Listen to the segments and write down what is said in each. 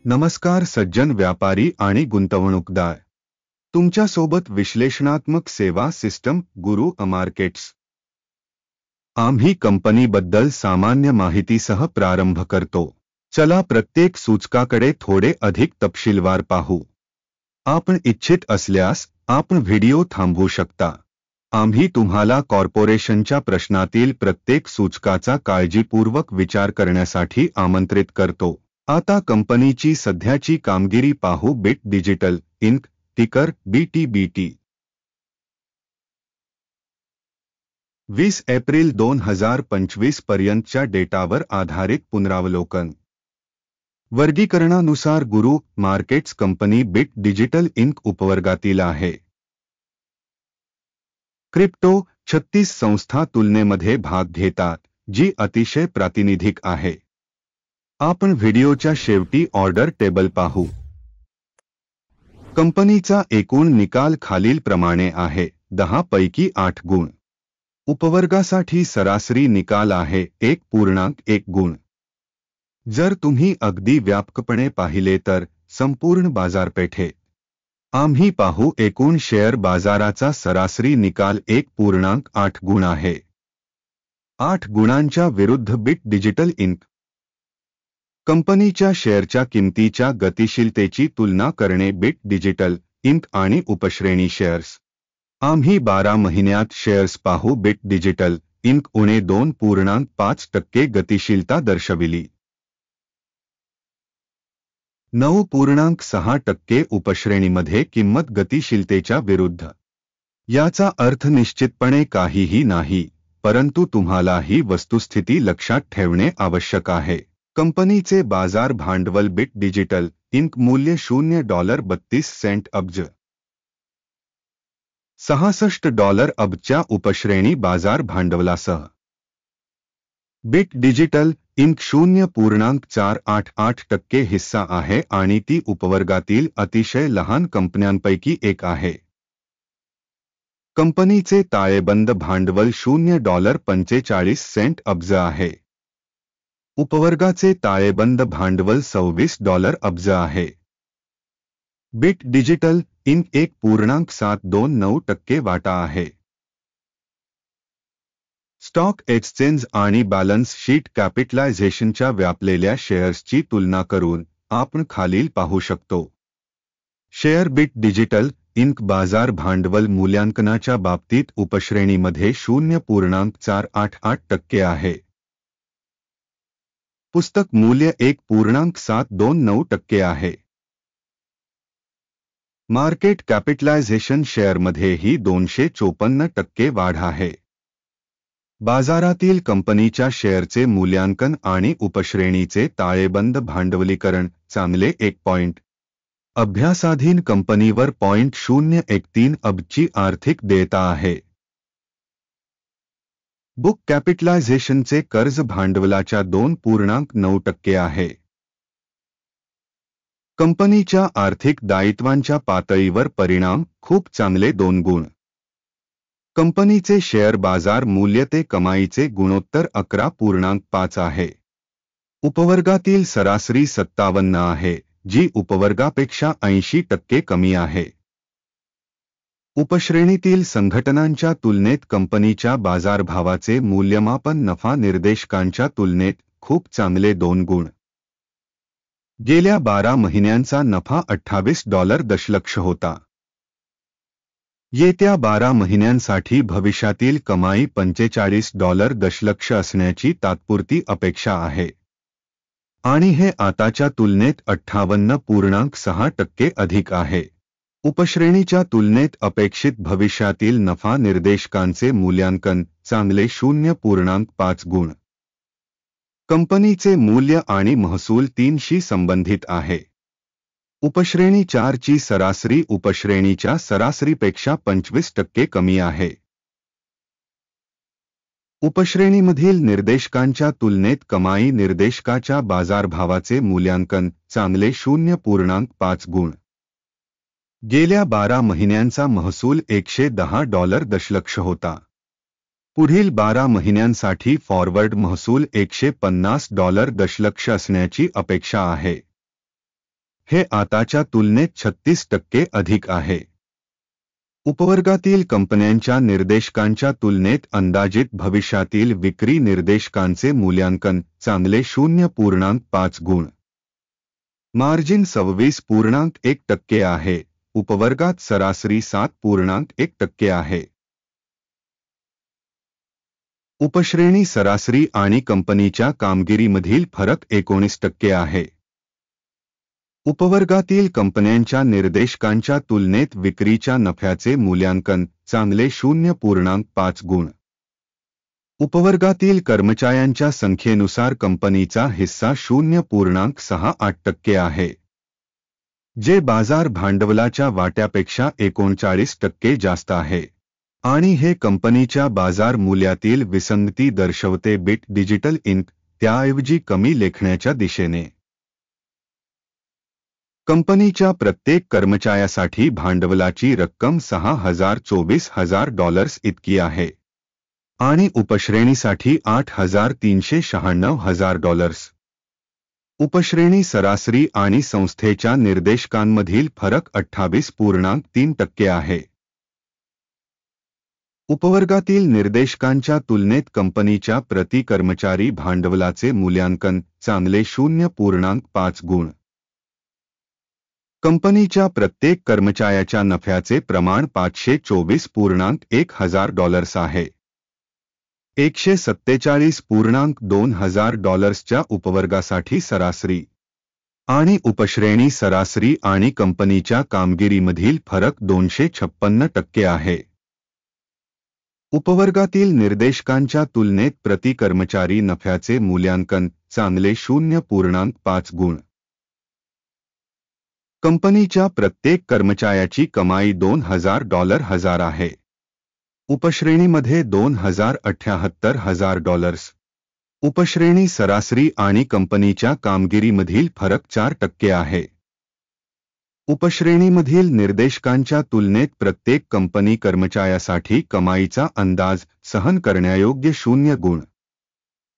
नमस्कार सज्जन व्यापारी आणि गुंतवणूकदार. तुमच्यासोबत विश्लेषणात्मक सेवा सिस्टम गुरु मार्केट्स. आम्ही कंपनीबद्दल सामान्य माहितीसह प्रारंभ करतो. चला प्रत्येक सूचकाकडे थोडे अधिक तपशीलवार पाहू. आपण इच्छित असल्यास आपण व्हिडिओ थांबवू शकता. आम्ही तुम्हाला कॉर्पोरेशनच्या प्रश्नातील प्रत्येक सूचकाचा काळजीपूर्वक विचार करण्यासाठी आमंत्रित करतो. आता कंपनीची सध्याची कामगिरी पाहू. Bit digital inc ticker BTBT. 20 एप्रिल 2025 पर्यंतच्या डेटावर आधारित पुनरावलोकन. वर्गीकरणानुसार Guru markets company bit digital inc उपवर्गातील आहे. क्रिप्टो 36 संस्था तुलनेमध्ये भाग घेतात, जी अतिशय प्रातिनिधिक आहे. आपण व्हिडिओच्या शेवटी ऑर्डर टेबल पाहू. कंपनीचा एकूण निकाल खालीलप्रमाणे आहे. 10 पैकी 8 गुण. उपवर्गासाठी सरासरी निकाल आहे 1.1 गुण. जर तुम्ही अगदी व्यापकपणे पाहिले तर संपूर्ण बाजारपेठेत आम्ही पाहू एकूण शेअर बाजाराचा सरासरी निकाल 1.8 गुण आहे. 8 गुणांच्या विरुद्ध बिट डिजिटल इंक कंपनीच्या शेअरच्या किमतीच्या गतिशीलतेची तुलना करणे. बिट डिजिटल इंक आणि उपश्रेणी शेअर्स. आम्ही 12 महिन्यात शेअर्स पाहू. बिट डिजिटल इंक उणे 2.5% गतिशीलता दर्शविली. 9.6% उपश्रेणीमध्ये किंमत गतिशीलतेच्या विरुद्ध. याचा अर्थ निश्चितपणे काहीही नाही, परंतु तुम्हाला ही वस्तुस्थिती लक्षात ठेवणे आवश्यक आहे. कंपनीचे बाजार भांडवल. बिट डिजिटल इंक मूल्य $0.32 अब्ज. $66 अब्जच्या उपश्रेणी बाजार भांडवलासह. बिट डिजिटल इंक 0.488% हिस्सा आहे आणि ती उपवर्गातील अतिशय लहान कंपन्यांपैकी एक आहे. कंपनीचे ताळेबंद भांडवल $0.45 अब्ज आहे. उपवर्गाचे ताळेबंद भांडवल $26 अब्ज आहे. बिट डिजिटल इंक 1.729% वाटा आहे. स्टॉक एक्सचेंज आणि बॅलन्स शीट कॅपिटलायझेशनच्या व्यापलेल्या शेअर्सची तुलना करून आपण खालील पाहू शकतो. शेअर. बिट डिजिटल इंक बाजार भांडवल मूल्यांकनाच्या बाबतीत उपश्रेणीमध्ये 0.488% आहे. पुस्तक मूल्य 1.729% आहे. मार्केट कॅपिटलायझेशन शेअरमध्येही 254% वाढ आहे. बाजारातील कंपनीच्या शेअरचे मूल्यांकन आणि उपश्रेणीचे ताळेबंद भांडवलीकरण चांगले. 1 पॉइंट. अभ्यासाधीन कंपनीवर 0.013 अब्जची आर्थिक देयता आहे. बुक कॅपिटलायझेशनचे कर्ज भांडवलाच्या 2.9% आहे. कंपनीच्या आर्थिक दायित्वांच्या पातळीवर परिणाम खूप चांगले. 2 गुण. कंपनीचे शेअर बाजार मूल्य ते कमाईचे गुणोत्तर 11.5 आहे. उपवर्गातील सरासरी 57 आहे, जी उपवर्गापेक्षा 80% कमी आहे. उपश्रेणीतील संघटनांच्या तुलनेत कंपनीच्या बाजारभावाचे मूल्यमापन नफा निर्देशकांच्या तुलनेत खूप चांगले. 2 गुण. गेल्या 12 महिन्यांचा नफा $28 दशलक्ष होता. येत्या 12 महिन्यांसाठी भविष्यातील कमाई $45 दशलक्ष असण्याची तात्पुरती अपेक्षा आहे. आणि हे आताच्या तुलनेत 58.6% अधिक आहे. उपश्रेणीच्या तुलनेत अपेक्षित भविष्यातील नफा निर्देशकांचे मूल्यांकन चांगले. 0.5 गुण. कंपनीचे मूल्य आणि महसूल 3 शी संबंधित आहे. उपश्रेणी 4 ची सरासरी उपश्रेणीच्या सरासरीपेक्षा 25% कमी आहे. उपश्रेणीमधील निर्देशकांच्या तुलनेत कमाई निर्देशकाच्या बाजारभावाचे मूल्यांकन चांगले. 0.5 गुण. गेल्या 12 महिन्यांचा महसूल $110 दशलक्ष होता. पुढील 12 महिन्यांसाठी फॉरवर्ड महसूल $150 दशलक्ष असण्याची अपेक्षा आहे. हे आताच्या तुलनेत 36% अधिक आहे. उपवर्गातील कंपन्यांच्या निर्देशकांच्या तुलनेत अंदाजित भविष्यातील विक्री निर्देशकांचे मूल्यांकन चांगले 0.5 गुण. मार्जिन 26.1% आहे. उपवर्गात सरासरी 7.1% आहे. उपश्रेणी सरासरी आणि कंपनीच्या कामगिरीमधील फरक 19% आहे. उपवर्गातील कंपन्यांच्या निर्देशकांच्या तुलनेत विक्रीच्या नफ्याचे मूल्यांकन चांगले 0.5 गुण. उपवर्गातील कर्मचाऱ्यांच्या संख्येनुसार कंपनीचा हिस्सा 0.68% आहे, जे बाजार भांडवलाच्या वाट्यापेक्षा 39% जास्त आहे, आणि हे कंपनीच्या बाजार मूल्यातील विसंगती दर्शवते. बिट डिजिटल इंक त्याऐवजी कमी लेखण्याच्या दिशेने. कंपनीच्या प्रत्येक कर्मचाऱ्यासाठी भांडवलाची रक्कम $6,24,000 इतकी आहे आणि उपश्रेणीसाठी $8,396,000. उपश्रेणी सरासरी आणि संस्थेच्या निर्देशकांमधील फरक 28.3% आहे. उपवर्गातील निर्देशकांच्या तुलनेत कंपनीच्या प्रति कर्मचारी भांडवलाचे मूल्यांकन चांगले 0.5 गुण. कंपनीच्या प्रत्येक कर्मचाऱ्याच्या नफ्याचे प्रमाण $524.1 आहे. $147.2 उपवर्गासाठी सरासरी आणि उपश्रेणी सरासरी आणि कंपनीच्या कामगिरीमधील फरक 256% आहे. उपवर्गातील निर्देशकांच्या तुलनेत प्रति कर्मचारी नफ्याचे मूल्यांकन चांगले 0.5 गुण. कंपनीच्या प्रत्येक कर्मचाऱ्याची कमाई $2,000 आहे. उपश्रेणीमध्ये $2,078,000. उपश्रेणी सरासरी आणि कंपनीच्या कामगिरीमधील फरक 4% आहे. उपश्रेणीमधील निर्देशकांच्या तुलनेत प्रत्येक कंपनी कर्मचाऱ्यासाठी कमाईचा अंदाज सहन करण्यायोग्य 0 गुण.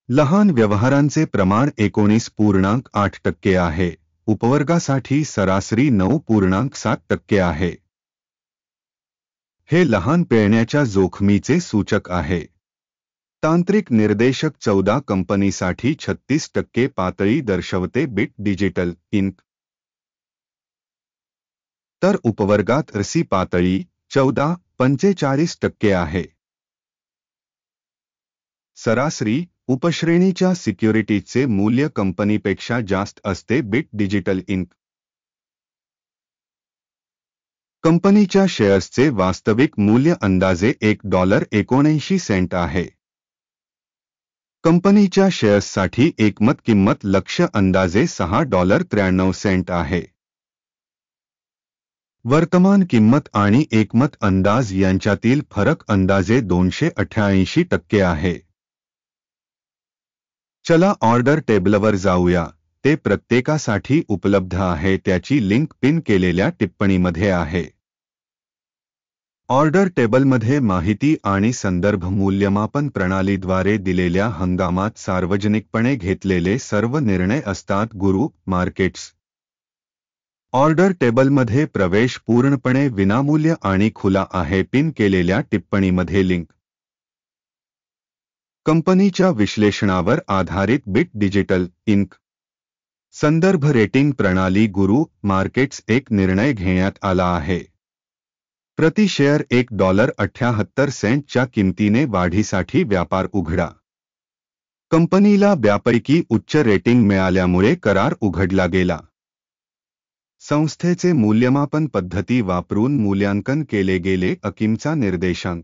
लहान व्यवहारांचे प्रमाण 19.8% आहे. उपवर्गासाठी सरासरी 9.7% आहे. हे लहान पेळण्याच्या जोखमीचे सूचक आहे. तांत्रिक निर्देशक 14 कंपनीसाठी 36% पातळी दर्शवते. Bit digital Inc. तर उपवर्गात RSI पातळी 14.45% आहे. सरासरी उपश्रेणीच्या सिक्युरिटीजचे मूल्य कंपनीपेक्षा जास्त असते. Bit digital Inc. कंपनीच्या शेअर्सचे वास्तविक मूल्य अंदाजे $1.79 आहे. कंपनीच्या शेअर्ससाठी एकमत किंमत लक्ष्य अंदाजे $6.93 आहे. वर्तमान किंमत आणि एकमत अंदाज यांच्यातील फरक अंदाजे 288% आहे. चला ऑर्डर टेबलवर जाऊया. ते प्रत्येकासाठी उपलब्ध आहे. त्याची लिंक पिन केलेल्या टिप्पणीमध्ये आहे. ऑर्डर टेबलमध्ये माहिती आणि संदर्भ मूल्यमापन प्रणालीद्वारे दिलेल्या हंगामात सार्वजनिकपणे घेतलेले सर्व निर्णय असतात. गुरु मार्केट्स. ऑर्डर टेबलमध्ये प्रवेश पूर्णपणे विनामूल्य आणि खुला आहे. पिन केलेल्या टिप्पणीमध्ये लिंक. कंपनीच्या विश्लेषणावर आधारित बिट डिजिटल इंक. संदर्भ रेटिंग प्रणाली. गुरु मार्केट्स. एक निर्णय घेण्यात आला आहे. प्रति शेअर $1.78 च्या किमतीने वाढीसाठी व्यापार उघडा. कंपनीला व्यापारिकी उच्च रेटिंग मिळाल्यामुळे करार उघडला गेला. संस्थेचे मूल्यमापन पद्धती वापरून मूल्यांकन केले गेले. अकिमचा निर्देशांक.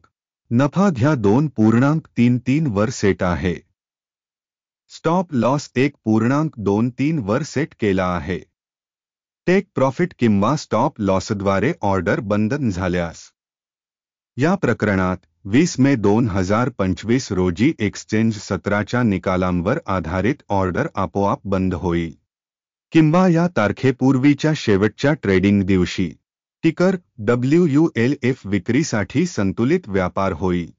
नफा घ्या 2.33 वर सेट आहे. स्टॉप लॉस 1.23 वर सेट केला आहे. टेक प्रॉफिट किंवा स्टॉप लॉसद्वारे ऑर्डर बंद झाल्यास. या प्रकरणात 20 मे 2025 रोजी एक्सचेंज सत्राच्या निकालांवर आधारित ऑर्डर आपोआप बंद होईल किंवा या तारखेपूर्वीच्या शेवटच्या ट्रेडिंग दिवशी. टिकर WULF. विक्रीसाठी संतुलित व्यापार होईल.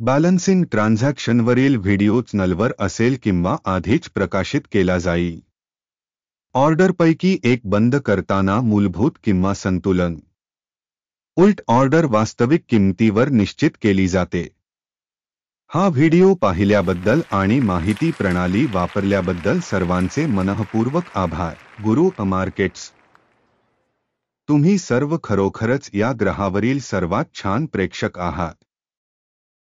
बॅलन्सिंग ट्रान्झॅक्शनवरील व्हिडिओ चॅनलवर असेल किंवा आधीच प्रकाशित केला जाईल. ऑर्डरपैकी एक बंद करताना मूलभूत किंवा संतुलन. उलट ऑर्डर वास्तविक किंमतीवर निश्चित केली जाते. हा व्हिडिओ पाहिल्याबद्दल आणि माहिती प्रणाली वापरल्याबद्दल सर्वांचे मनःपूर्वक आभार. गुरु मार्केट्स. तुम्ही सर्व खरोखरच या ग्रहावरील सर्वात छान प्रेक्षक आहात.